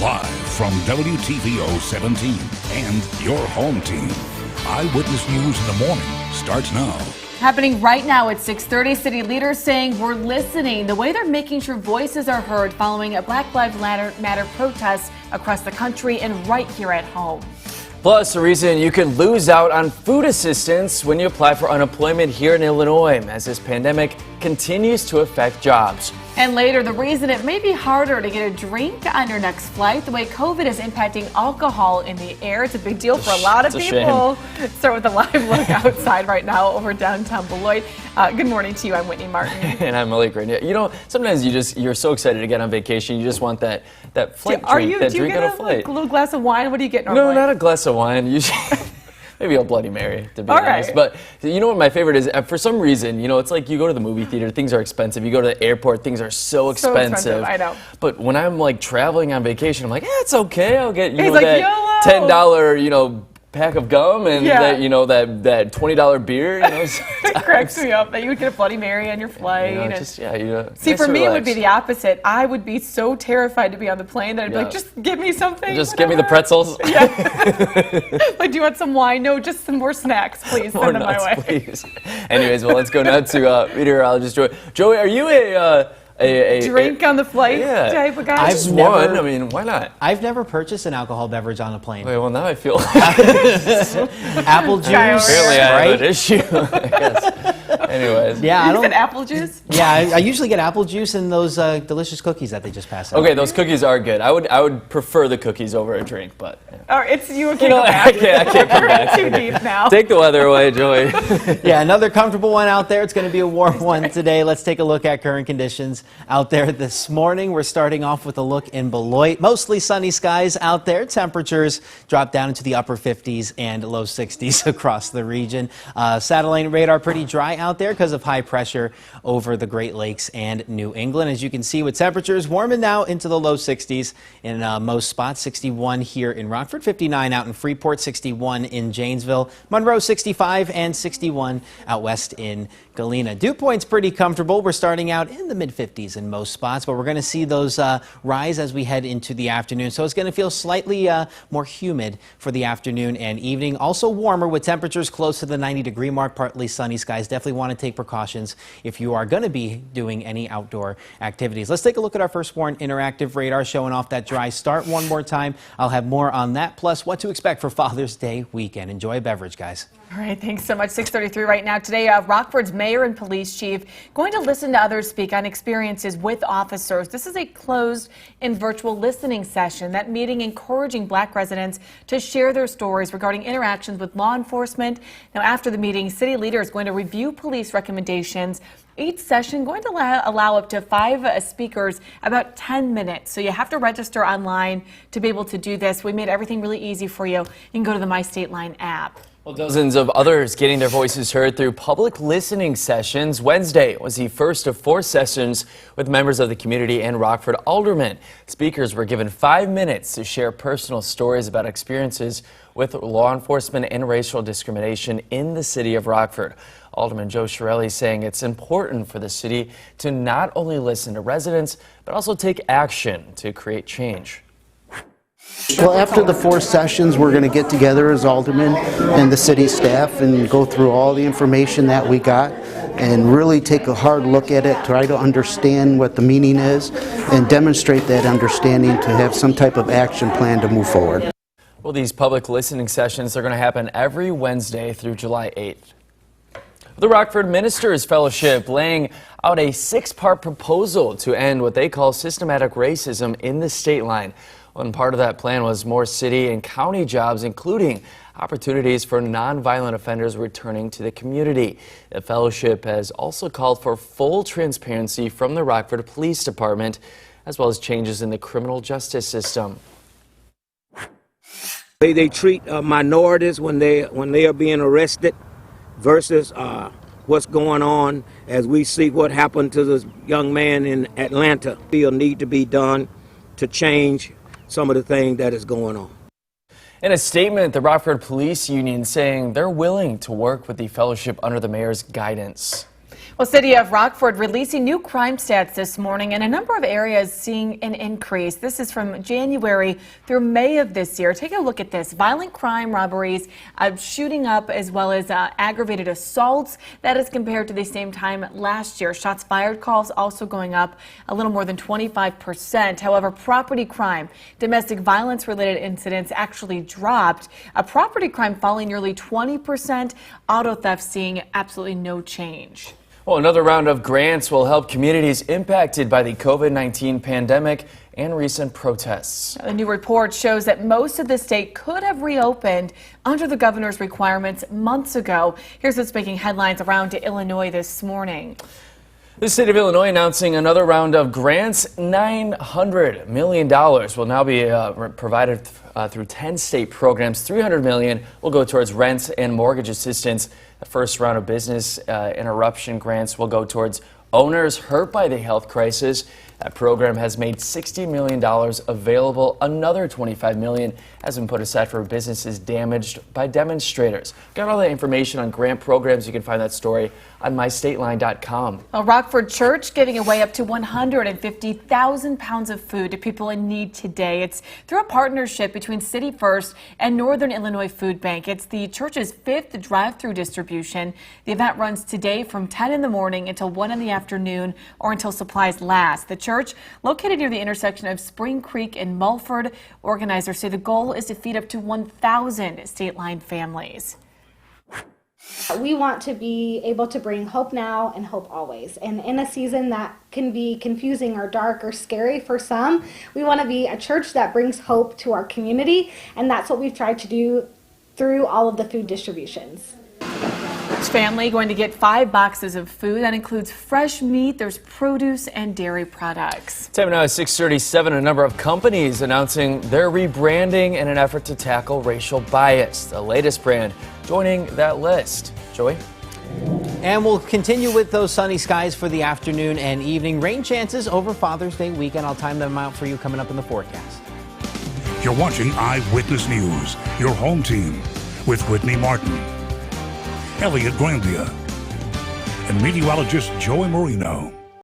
Live from WTVO 17 and your home team. Eyewitness News in the morning starts now. Happening right now at 6:30, city leaders saying we're listening. The way they're making sure voices are heard following a Black Lives Matter protest across the country and right here at home. Plus, the reason you could lose out on food assistance when you apply for unemployment here in Illinois as this pandemic continues to affect jobs. And later, the reason it may be harder to get a drink on your next flight, the way COVID is impacting alcohol in the air. It's a big deal for a lot of people. Start with a live look outside right now over downtown Beloit. Good morning to you. I'm Whitney Martin. And I'm Malik Green. You know, sometimes you're so excited to get on vacation, you just want that flight drink, that drink on a flight. A little glass of wine? What do you get normally? No, not a glass of wine. Usually. Maybe a Bloody Mary, to be honest. But you know what my favorite is? For some reason, you know, it's like you go to the movie theater, things are expensive. You go to the airport, things are so expensive. I know. But when I'm like traveling on vacation, I'm like, it's okay. I'll get that $10, pack of gum and that $20 beer. You know, it cracks me up that you would get a Bloody Mary on your flight. See, nice for me, it would be the opposite. I would be so terrified to be on the plane that I'd be like, just give me something. Just give me the pretzels. Yeah. Like, do you want some wine? No, just some more snacks, please. Send them my way. Please. Anyways, well, let's go now to meteorologist Joey. Joey, are you a drink on the flight type of guy? I've one. I mean, why not? I've never purchased an alcohol beverage on a plane. Wait, well, now I feel apple juice. Apparently, I have an issue. I guess. Anyways, yeah, you said apple juice. Yeah, I usually get apple juice and those delicious cookies that they just pass out. Okay, those cookies are good. I would prefer the cookies over a drink, but. It's you can't go back. I can't come back. Too deep now. Take the weather away, Joey. Yeah, another comfortable one out there. It's going to be a warm one today. Let's take a look at current conditions out there this morning. We're starting off with a look in Beloit. Mostly sunny skies out there. Temperatures drop down into the upper 50s and low 60s across the region. Satellite radar pretty dry out there because of high pressure over the Great Lakes and New England. As you can see, with temperatures warming now into the low 60s in most spots. 61 here in Rockford, 59 out in Freeport, 61 in Janesville, Monroe 65, and 61 out west in Galena. Dew point's pretty comfortable. We're starting out in the mid-50s in most spots, but we're going to see those rise as we head into the afternoon. So it's going to feel slightly more humid for the afternoon and evening. Also warmer with temperatures close to the 90-degree mark, partly sunny skies. Definitely want to take precautions if you are going to be doing any outdoor activities. Let's take a look at our First Warn interactive radar showing off that dry start one more time. I'll have more on that, plus what to expect for Father's Day weekend. Enjoy a beverage, guys. All right, thanks so much. 6:33 right now. Today, Rockford's mayor and police chief going to listen to others speak on experiences with officers. This is a closed and virtual listening session. That meeting encouraging Black residents to share their stories regarding interactions with law enforcement. Now, after the meeting, city leaders going to review police recommendations. Each session going to allow up to 5 speakers about 10 minutes. So you have to register online to be able to do this. We made everything really easy for you. You can go to the My State Line app. Well, dozens of others getting their voices heard through public listening sessions. Wednesday was the first of 4 sessions with members of the community and Rockford aldermen. Speakers were given 5 minutes to share personal stories about experiences with law enforcement and racial discrimination in the city of Rockford. Alderman Joe Shirelli saying it's important for the city to not only listen to residents, but also take action to create change. Well, after the 4 sessions, we're going to get together as aldermen and the city staff and go through all the information that we got and really take a hard look at it, try to understand what the meaning is, and demonstrate that understanding to have some type of action plan to move forward. Well, these public listening sessions are going to happen every Wednesday through July 8th. The Rockford Ministers Fellowship laying out a 6-part proposal to end what they call systematic racism in the state line. One part of that plan was more city and county jobs, including opportunities for nonviolent offenders returning to the community. The fellowship has also called for full transparency from the Rockford Police Department, as well as changes in the criminal justice system. They treat minorities when they are being arrested versus what's going on as we see what happened to this young man in Atlanta. Feel need to be done to change some of the things that is going on. In a statement, the Rockford Police Union saying they're willing to work with the fellowship under the mayor's guidance. Well, City of Rockford releasing new crime stats this morning, and a number of areas seeing an increase. This is from January through May of this year. Take a look at this. Violent crime, robberies, shooting up, as well as aggravated assaults. That is compared to the same time last year. Shots fired calls also going up a little more than 25%. However, property crime, domestic violence related incidents actually dropped. Property crime falling nearly 20%. Auto theft seeing absolutely no change. Well, another round of grants will help communities impacted by the COVID-19 pandemic and recent protests. A new report shows that most of the state could have reopened under the governor's requirements months ago. Here's what's making headlines around Illinois this morning. The state of Illinois announcing another round of grants. $900 million will now be provided through 10 state programs. $300 million will go towards rent and mortgage assistance. The first round of business interruption grants will go towards owners hurt by the health crisis. That program has made $60 million available. Another $25 million has been put aside for businesses damaged by demonstrators. Got all the information on grant programs. You can find that story on mystateline.com. Well, Rockford Church giving away up to 150,000 pounds of food to people in need today. It's through a partnership between City First and Northern Illinois Food Bank. It's the church's 5th drive-through distribution. The event runs today from 10 in the morning until 1 in the afternoon or until supplies last. The church, located near the intersection of Spring Creek and Mulford, organizers say the goal is to feed up to 1,000 State Line families. We want to be able to bring hope now and hope always. And in a season that can be confusing or dark or scary for some, we want to be a church that brings hope to our community. And that's what we've tried to do through all of the food distributions. Each family going to get 5 boxes of food. That includes fresh meat, there's produce and dairy products. Time now is 6:37. A number of companies announcing their rebranding in an effort to tackle racial bias. The latest brand joining that list. Joey? And we'll continue with those sunny skies for the afternoon and evening. Rain chances over Father's Day weekend. I'll time them out for you coming up in the forecast. You're watching Eyewitness News, your home team, with Whitney Martin, Elliot Grandia, and meteorologist Joey Marino.